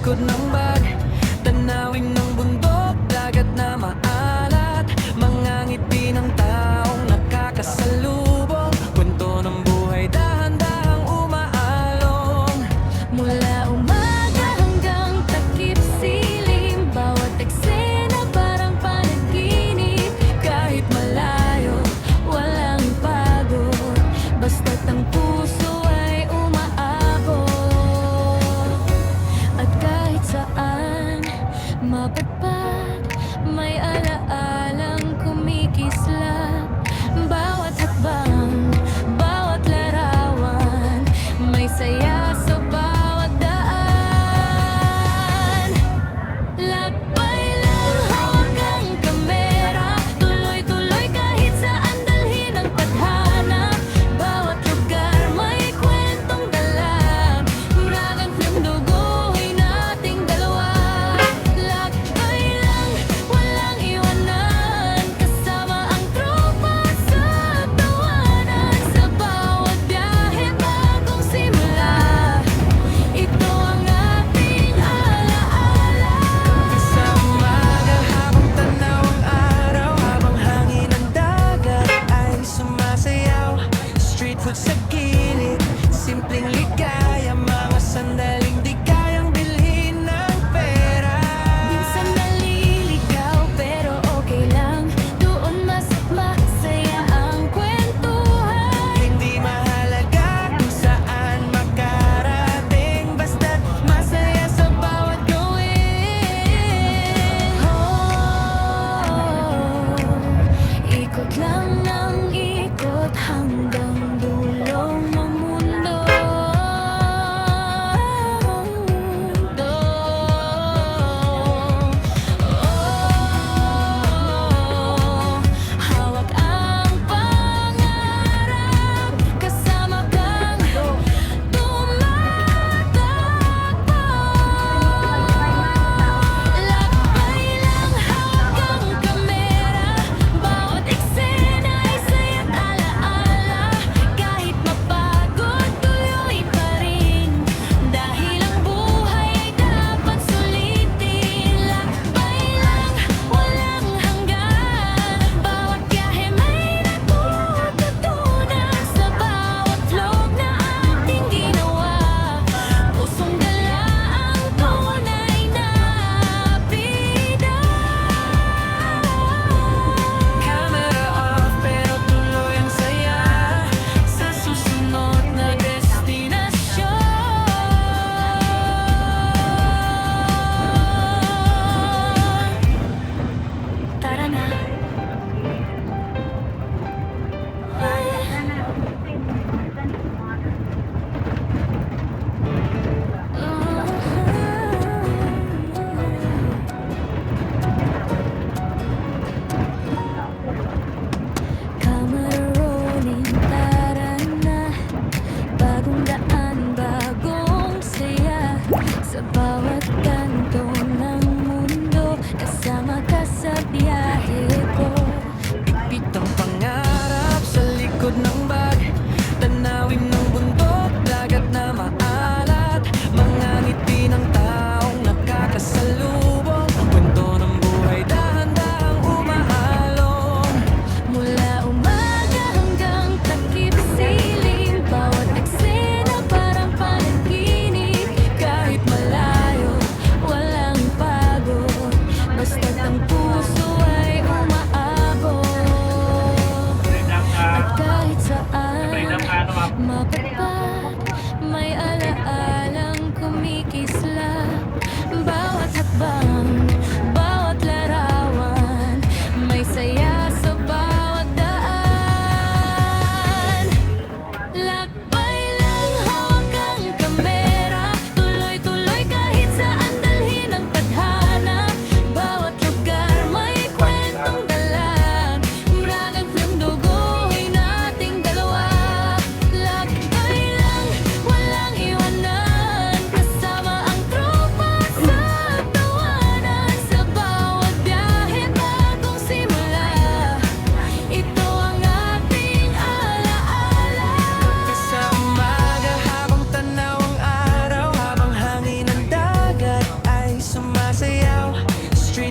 likod ng bag. Tanawin ng bundok, dagat na maalat, mga ngiti ng taong nakakasalubong, kwento ng buhay dahan-dahang umaalong. Mula umaga hanggang takip silim, bawat eksena parang panaginip. Kahit malayo, walang pagod, basta't ang puso ay umaabot. At kahit saan mapadpad, may alaalang kumikislap. Bawat hakbang, bawat larawan, may saya sa bawat daan.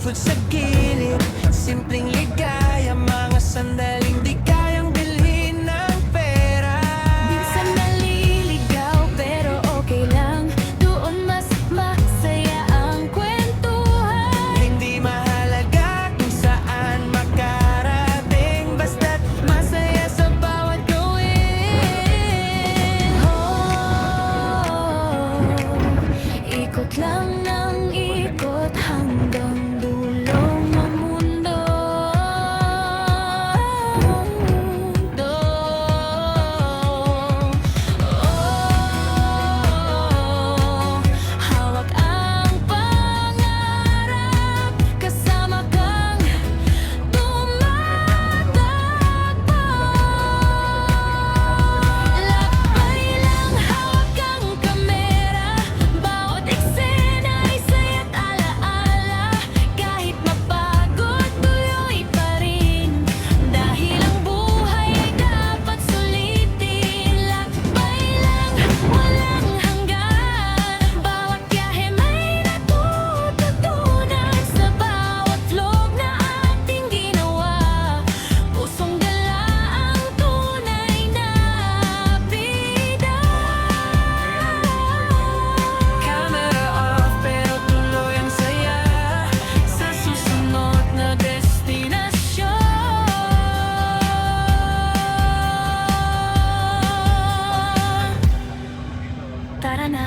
food sa gilid, simpleng ligaya, mga sandaling di kayang bilhin ng pera. Minsan naliligaw pero okay lang, doon mas masaya ang kwentuhan. Hindi mahalaga kung saan makarating, basta't masaya sa bawat gawin. Ikot lang ng ikot hanggang dulong ng mundo. Hawak ang pangarap, kasama kang tumatakbo. Lakbay lang, hawak ang kamera, bawat eksena ay saya't alaala. Kahit mapagod, tuloy pa rin, dahil ang buhay ay dapat sulitin. Lakbay lang, walang hanggan, bawat biyahe may natututunan. Sa bawat vlog na ating ginawa, pusong dala ang tunay na bida. Camera off pero tuloy ang saya sa susunod na destinasyon. Tara na.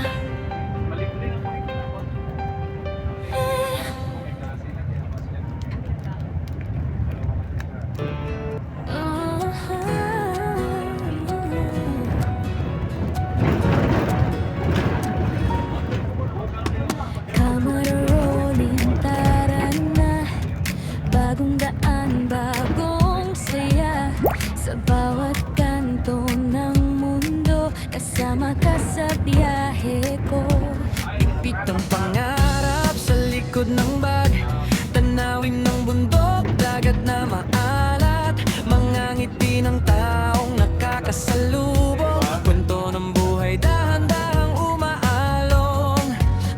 Camera rolling, tara na. Bagong daan, bagong saya, sa bawat kanto ng mundo, kasama ka sa biyahe ko. Ipit ang pangarap sa likod ng bag, tanawin ng bundok, dagat na maalat, mga ngiti ng taong nakakasalubong, kwento ng buhay dahan-dahang umaalong.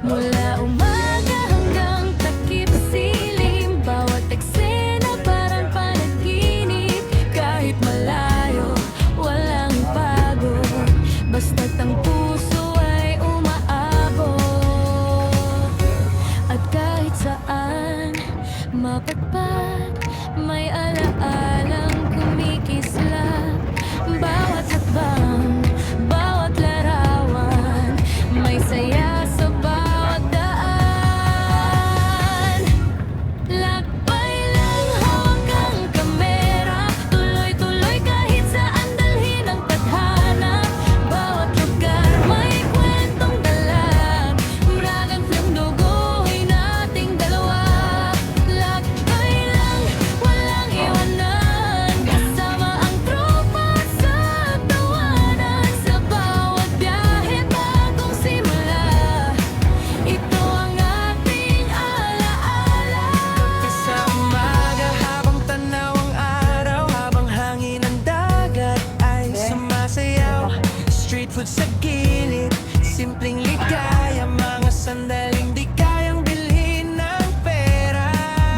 Mula umaga hanggang takip silim, bawat eksena parang panaginip. Kahit malayo, walang pagod, basta't ang puso ay umaabot. At kahit saan mapagpag, may alaalang kumikislap. Bawat hakbang, bawat larawan, may saya sa bawat daan. Lakbay lang, hawak ang kamera, tuloy-tuloy kahit saan dalhin ang tadhana. Bawat lugar may kwentong dala, bragang film duguhin nating dalawa. Lakbay lang, walang iwanan, kasama ang tropa sa tawanan. Sa bawat biyahe bagong simula, ito ang ating alaala. Sa umaga habang tanaw ang araw, habang hangin ang dagat ay sumasayaw, street food sa gilid, simpleng ligaya, mga sandaling di kayang bilhin ng pera.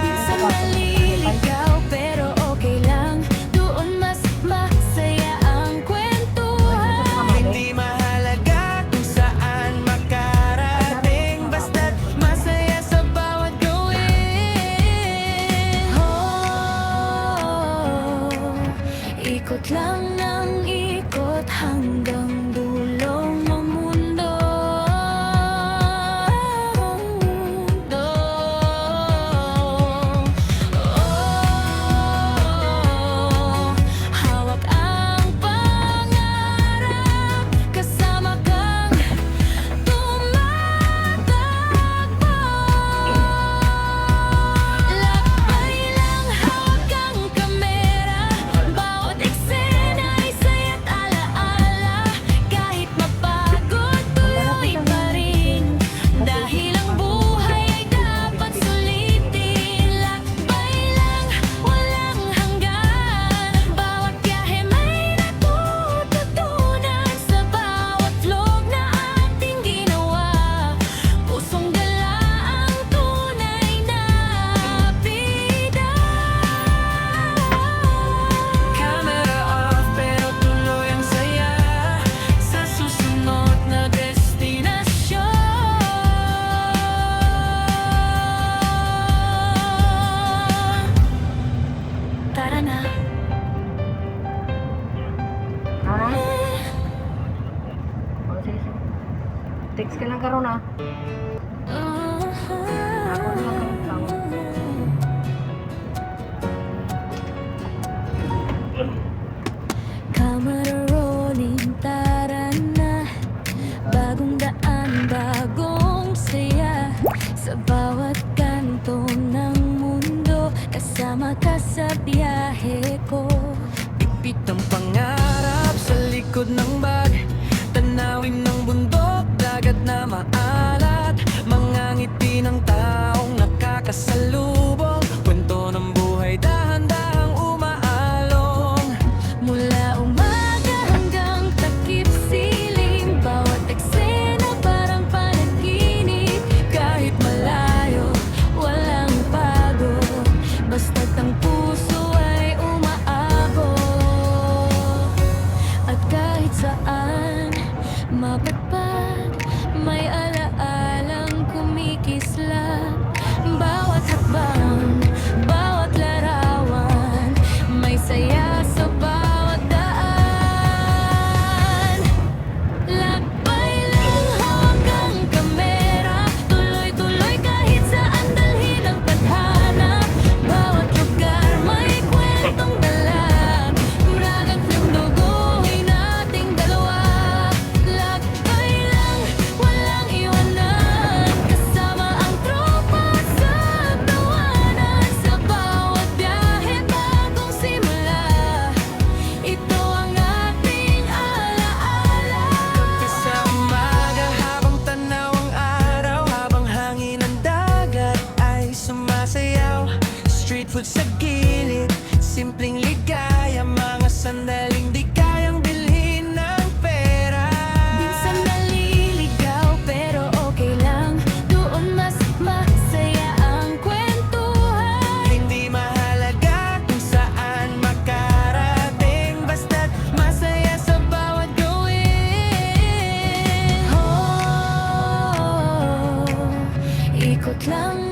Minsan naliligaw pero okay lang, doon mas masaya ang kwentuhan. Hindi mahalaga kung saan makarating, basta't masaya sa bawat gawin. Ikot lang ng ikot hanggang dulong ng mundo. Camera rolling, tara na. Bagong daan, bagong saya. Sa bawat kanto ng mundo, kasama ka sa biyahe ko. Bitbit ng pangarap sa likod ng bag. Tanawin ng bundok, dagat na maalat. Mga ngiti ng taong nakakasalubong. Kwento ng buhay, dahan-dahang umaalong. Mula umaga hanggang takip silim, bawat eksena parang panaginip. Kahit malayo, walang pagod, basta't ang puso ay umaabot. At kahit saan mapagpag, may alaalang kumikislap. Bawat hakbang, bawat larawan, may saya sa bawat daan. Lakbay lang, hawak ang kamera, tuloy-tuloy kahit saan dalhin ang tadhana. Bawat lugar may kwentong dala, ragat ng duguhin nating dalawa. Lakbay lang, walang iwanan, kasama ang tropa sa tawanan. Sa bawat biyahe, bagong simula, ito ang ating alaala. Sa umaga habang tanaw ang araw, habang hangin ng dagat ay sumasayaw. Street food sa gilid, simpleng ligaya, mga sandaling di kayang bilhin ng pera. Minsan naliligaw pero okay lang, doon mas masaya ang kwentuhan. Hindi mahalaga kung saan makarating, basta't masaya sa bawat gawin. Oh, ikot lang